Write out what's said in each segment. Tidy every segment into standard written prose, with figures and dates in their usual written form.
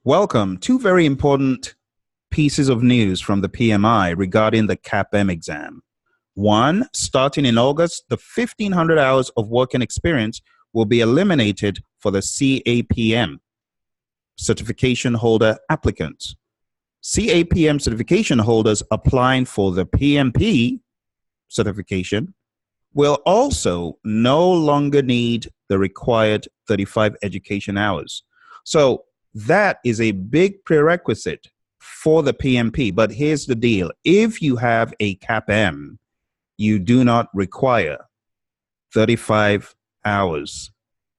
Welcome. Two very important pieces of news from the PMI regarding the Capm exam. One, starting in August, the 1,500 hours of working experience will be eliminated for the Capm certification holder applicants. Capm certification holders applying for the PMP certification will also no longer need the required 35 education hours. So that is a big prerequisite for the PMP. But here's the deal. If you have a Capm, you do not require 35 hours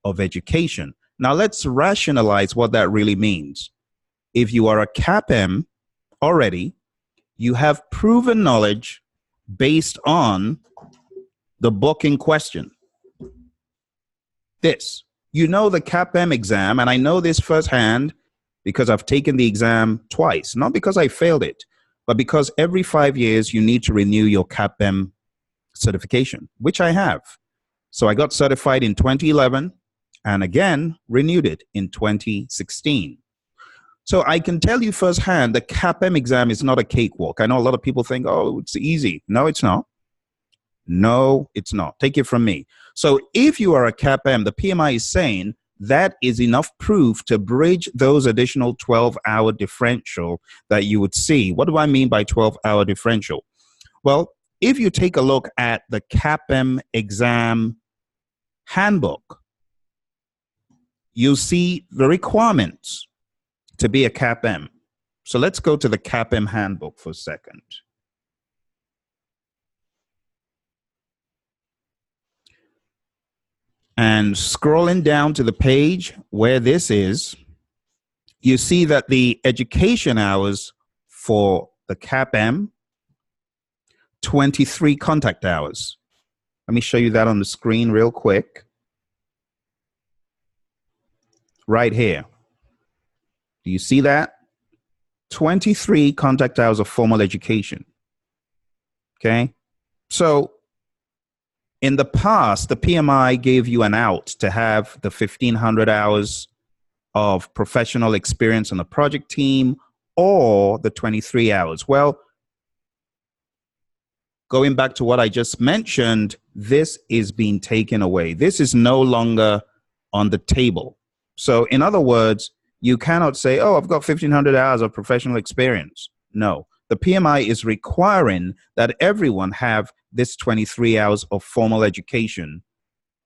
of education. Now let's rationalize what that really means. If you are a Capm already, you have proven knowledge based on the book in question. You know the Capm exam, and I know this firsthand because I've taken the exam twice, not because I failed it, but because every 5 years you need to renew your Capm certification, which I have. So I got certified in 2011 and again renewed it in 2016. So I can tell you firsthand the Capm exam is not a cakewalk. I know a lot of people think, oh, it's easy. No, it's not. No, it's not. Take it from me. So if you are a Capm, the PMI is saying that is enough proof to bridge those additional 12-hour differential that you would see. What do I mean by 12-hour differential? Well, if you take a look at the Capm exam handbook, you'll see the requirements to be a Capm. So let's go to the Capm handbook for a second. And scrolling down to the page where this is, you see that the education hours for the Capm, 23 contact hours. Let me show you that on the screen real quick. Right here. Do you see that? 23 contact hours of formal education. Okay. So in the past, the PMI gave you an out to have the 1,500 hours of professional experience on the project team or the 23 hours. Well, going back to what I just mentioned, this is being taken away. This is no longer on the table. So in other words, you cannot say, oh, I've got 1,500 hours of professional experience. No, the PMI is requiring that everyone have this 23 hours of formal education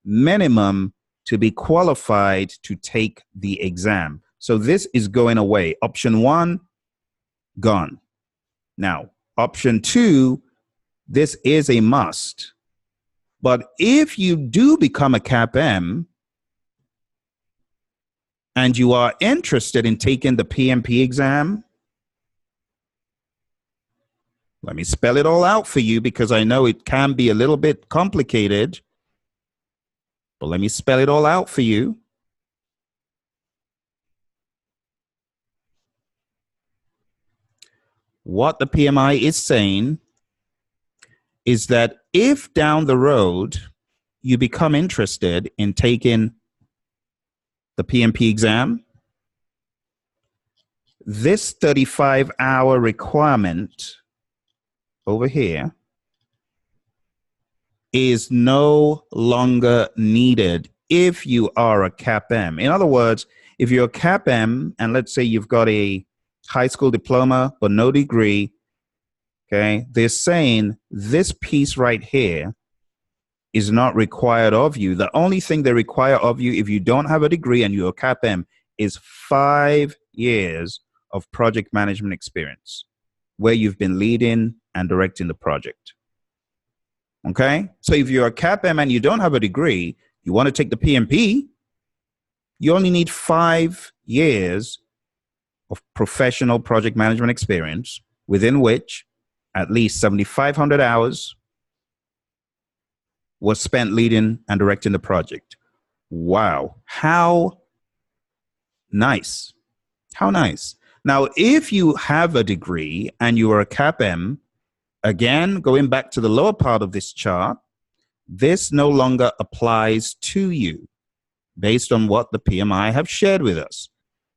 minimum to be qualified to take the exam. So this is going away. Option one, gone. Now, option two, this is a must. But if you do become a Capm and you are interested in taking the PMP exam, let me spell it all out for you because I know it can be a little bit complicated, but let me spell it all out for you. What the PMI is saying is that if down the road you become interested in taking the PMP exam, this 35-hour requirement over here is no longer needed if you are a Capm. In other words, if you're a Capm and let's say you've got a high school diploma but no degree, okay, they're saying this piece right here is not required of you. The only thing they require of you if you don't have a degree and you're a Capm is 5 years of project management experience where you've been leading and directing the project. Okay? So if you're a Capm and you don't have a degree, you want to take the PMP, you only need 5 years of professional project management experience within which at least 7,500 hours was spent leading and directing the project. Wow. How nice. How nice. Now, if you have a degree and you are a Capm, again, going back to the lower part of this chart, this no longer applies to you based on what the PMI have shared with us.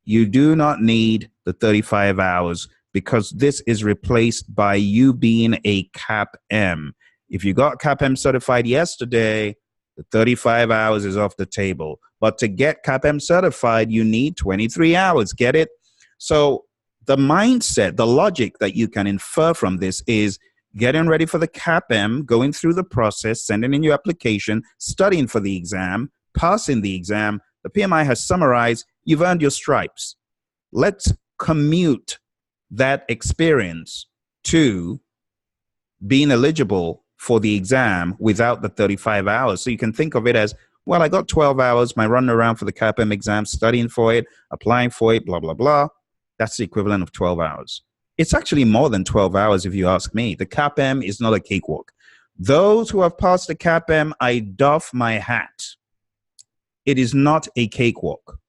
You do not need the 35 hours because this is replaced by you being a CapM. If you got CapM certified yesterday, the 35 hours is off the table. But to get CapM certified, you need 23 hours. Get it? So the mindset, the logic that you can infer from this is getting ready for the CapM, going through the process, sending in your application, studying for the exam, passing the exam. The PMI has summarized, you've earned your stripes. Let's commute that experience to being eligible for the exam without the 35 hours. So you can think of it as, well, I got 12 hours, my running around for the CapM exam, studying for it, applying for it, blah, blah, blah. That's the equivalent of 12 hours. It's actually more than 12 hours if you ask me. The CapM is not a cakewalk. Those who have passed the CapM, I doff my hat. It is not a cakewalk.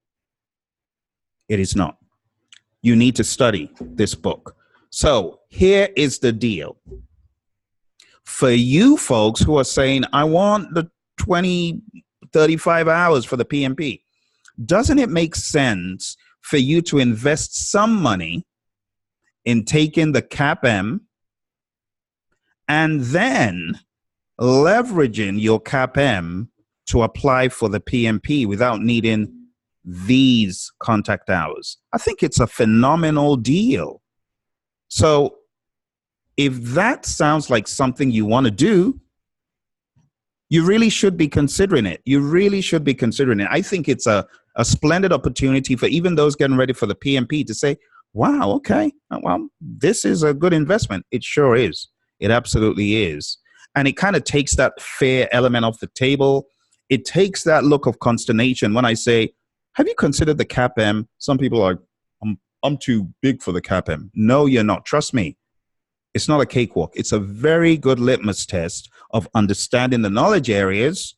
It is not. You need to study this book. So here is the deal. For you folks who are saying, I want the 35 hours for the PMP, doesn't it make sense for you to invest some money in taking the CapM and then leveraging your CapM to apply for the PMP without needing these contact hours? I think it's a phenomenal deal. So if that sounds like something you want to do, you really should be considering it. You really should be considering it. I think it's a splendid opportunity for even those getting ready for the PMP to say, wow, okay, well, this is a good investment. It sure is. It absolutely is. And it kind of takes that fear element off the table. It takes that look of consternation when I say, have you considered the CapM? Some people are, I'm too big for the CapM. No, you're not. Trust me. It's not a cakewalk. It's a very good litmus test of understanding the knowledge areas,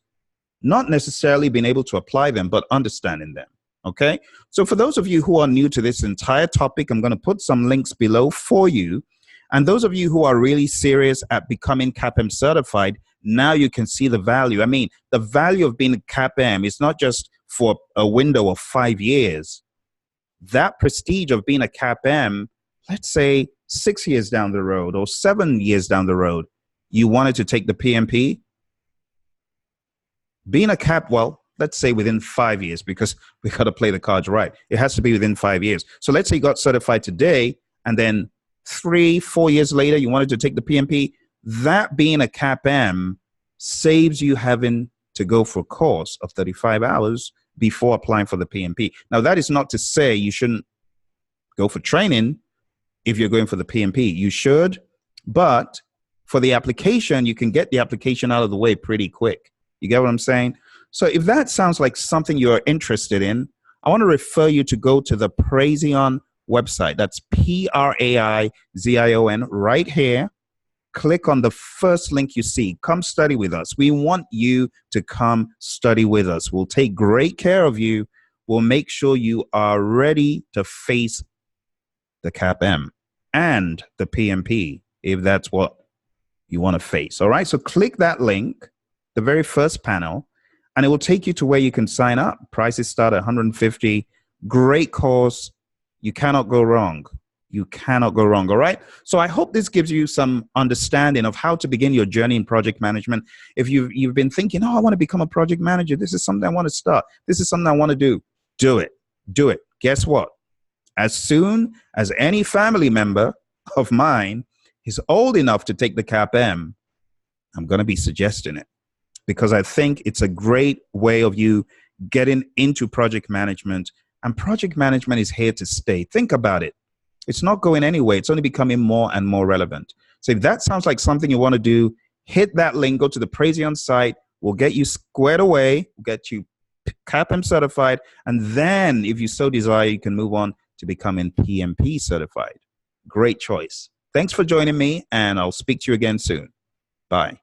not necessarily being able to apply them, but understanding them. Okay? So for those of you who are new to this entire topic, I'm going to put some links below for you. And those of you who are really serious at becoming CapM certified, now you can see the value. I mean, the value of being a CapM is not just for a window of 5 years. That prestige of being a CapM, let's say 6 years down the road or 7 years down the road, you wanted to take the PMP, being a cap, well, let's say within 5 years, because we got to play the cards right. It has to be within 5 years. So let's say you got certified today, and then 3-4 years later, you wanted to take the PMP. That being a CapM saves you having to go for a course of 35 hours before applying for the PMP. Now, that is not to say you shouldn't go for training if you're going for the PMP. You should, but for the application, you can get the application out of the way pretty quick. You get what I'm saying? So if that sounds like something you're interested in, I want to refer you to go to the Praizion website. That's Praizion right here. Click on the first link you see. Come study with us. We want you to come study with us. We'll take great care of you. We'll make sure you are ready to face the CapM and the PMP if that's what you want to face. All right, so click that link, the very first panel, and it will take you to where you can sign up. Prices start at $150. Great course. You cannot go wrong. You cannot go wrong. All right. So I hope this gives you some understanding of how to begin your journey in project management. If you've been thinking, oh, I want to become a project manager. This is something I want to start. This is something I want to do. Do it. Do it. Guess what? As soon as any family member of mine is old enough to take the CapM, I'm going to be suggesting it because I think it's a great way of you getting into project management, and project management is here to stay. Think about it. It's not going anywhere. It's only becoming more and more relevant. So if that sounds like something you want to do, hit that link, go to the Praizion site. We'll get you squared away, get you CapM certified, and then if you so desire, you can move on to becoming PMP certified. Great choice. Thanks for joining me, and I'll speak to you again soon. Bye.